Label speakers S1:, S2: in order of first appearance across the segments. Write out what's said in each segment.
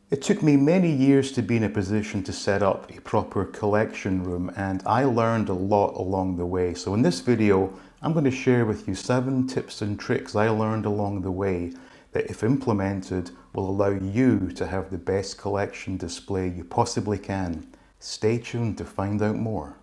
S1: It took me many years to be in a position to set up a proper collection room, and I learned a lot along the way. So in this video, I'm going to share with you 7 tips and tricks I learned along the way that, if implemented, will allow you to have the best collection display you possibly can. Stay tuned to find out more.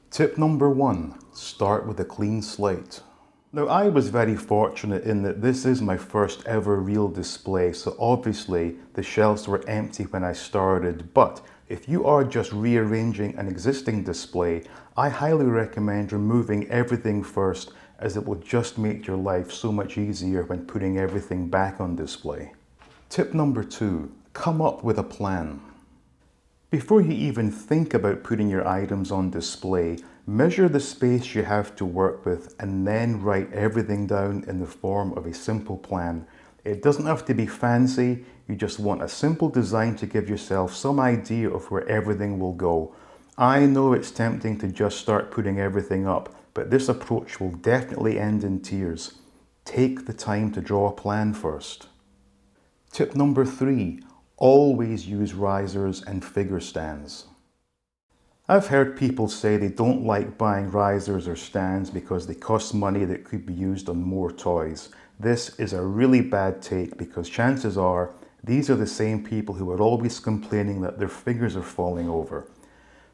S1: Tip number 1, start with a clean slate. Now, I was very fortunate in that this is my first ever real display, so obviously the shelves were empty when I started, but if you are just rearranging an existing display, I highly recommend removing everything first, as it will just make your life so much easier when putting everything back on display. Tip number 2, come up with a plan. Before you even think about putting your items on display, measure the space you have to work with and then write everything down in the form of a simple plan. It doesn't have to be fancy, you just want a simple design to give yourself some idea of where everything will go. I know it's tempting to just start putting everything up, but this approach will definitely end in tears. Take the time to draw a plan first. Tip number 3. Always use risers and figure stands. I've heard people say they don't like buying risers or stands because they cost money that could be used on more toys. This is a really bad take because chances are these are the same people who are always complaining that their figures are falling over.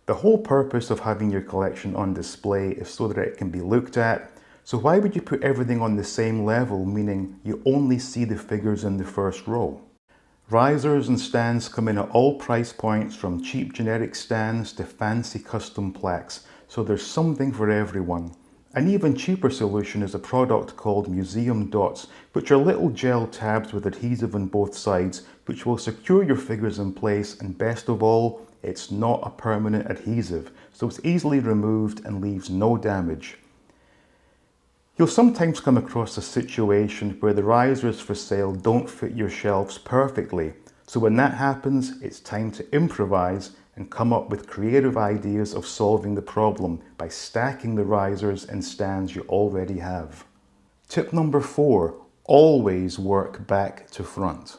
S1: The whole purpose of having your collection on display is so that it can be looked at. So why would you put everything on the same level, meaning you only see the figures in the first row? Risers and stands come in at all price points, from cheap generic stands to fancy custom plaques, so there's something for everyone. An even cheaper solution is a product called museum dots, which are little gel tabs with adhesive on both sides, which will secure your figures in place, and best of all, it's not a permanent adhesive, so it's easily removed and leaves no damage. You'll sometimes come across a situation where the risers for sale don't fit your shelves perfectly. So when that happens, it's time to improvise and come up with creative ideas of solving the problem by stacking the risers and stands you already have. Tip number 4, always work back to front.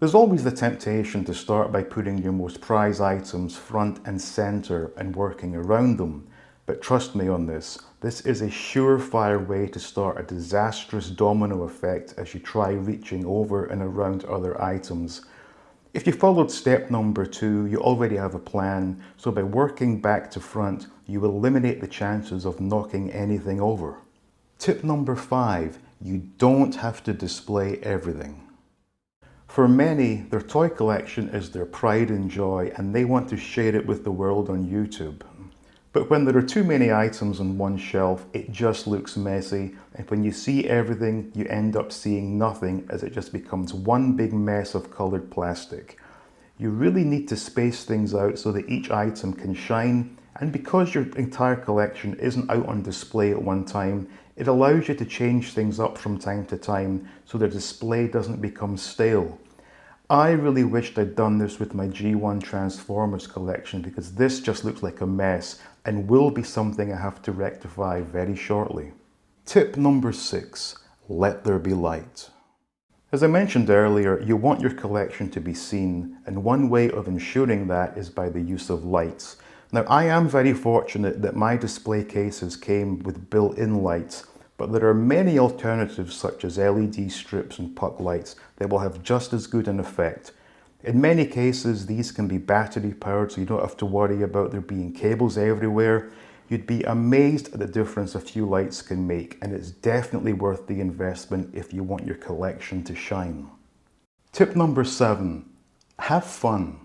S1: There's always the temptation to start by putting your most prized items front and center and working around them. But trust me on this is a surefire way to start a disastrous domino effect as you try reaching over and around other items. If you followed step number 2, you already have a plan, so by working back to front, you eliminate the chances of knocking anything over. Tip number 5, you don't have to display everything. For many, their toy collection is their pride and joy, and they want to share it with the world on YouTube. But when there are too many items on one shelf, it just looks messy, and when you see everything, you end up seeing nothing, as it just becomes one big mess of colored plastic. You really need to space things out so that each item can shine, and because your entire collection isn't out on display at one time, it allows you to change things up from time to time so the display doesn't become stale. I really wished I'd done this with my G1 Transformers collection, because this just looks like a mess and will be something I have to rectify very shortly. Tip number 6, let there be light. As I mentioned earlier, you want your collection to be seen, and one way of ensuring that is by the use of lights. Now, I am very fortunate that my display cases came with built-in lights, but there are many alternatives such as LED strips and puck lights that will have just as good an effect. In many cases, these can be battery powered, so you don't have to worry about there being cables everywhere. You'd be amazed at the difference a few lights can make, and it's definitely worth the investment if you want your collection to shine. Tip number 7, have fun.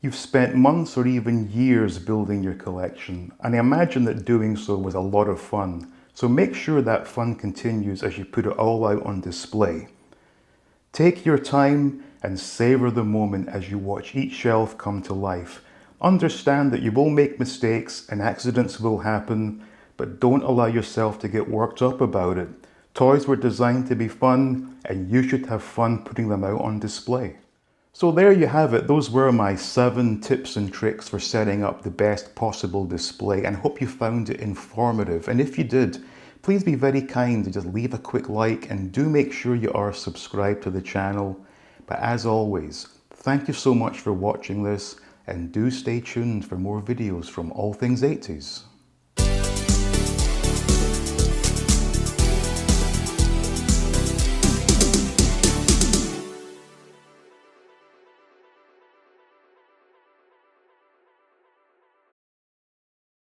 S1: You've spent months or even years building your collection, and I imagine that doing so was a lot of fun. So make sure that fun continues as you put it all out on display. Take your time and savor the moment as you watch each shelf come to life. Understand that you will make mistakes and accidents will happen, but don't allow yourself to get worked up about it. Toys were designed to be fun, and you should have fun putting them out on display. So there you have it. Those were my 7 tips and tricks for setting up the best possible display, and I hope you found it informative. And if you did, please be very kind to just leave a quick like and do make sure you are subscribed to the channel. But as always, thank you so much for watching this, and do stay tuned for more videos from All Things 80s.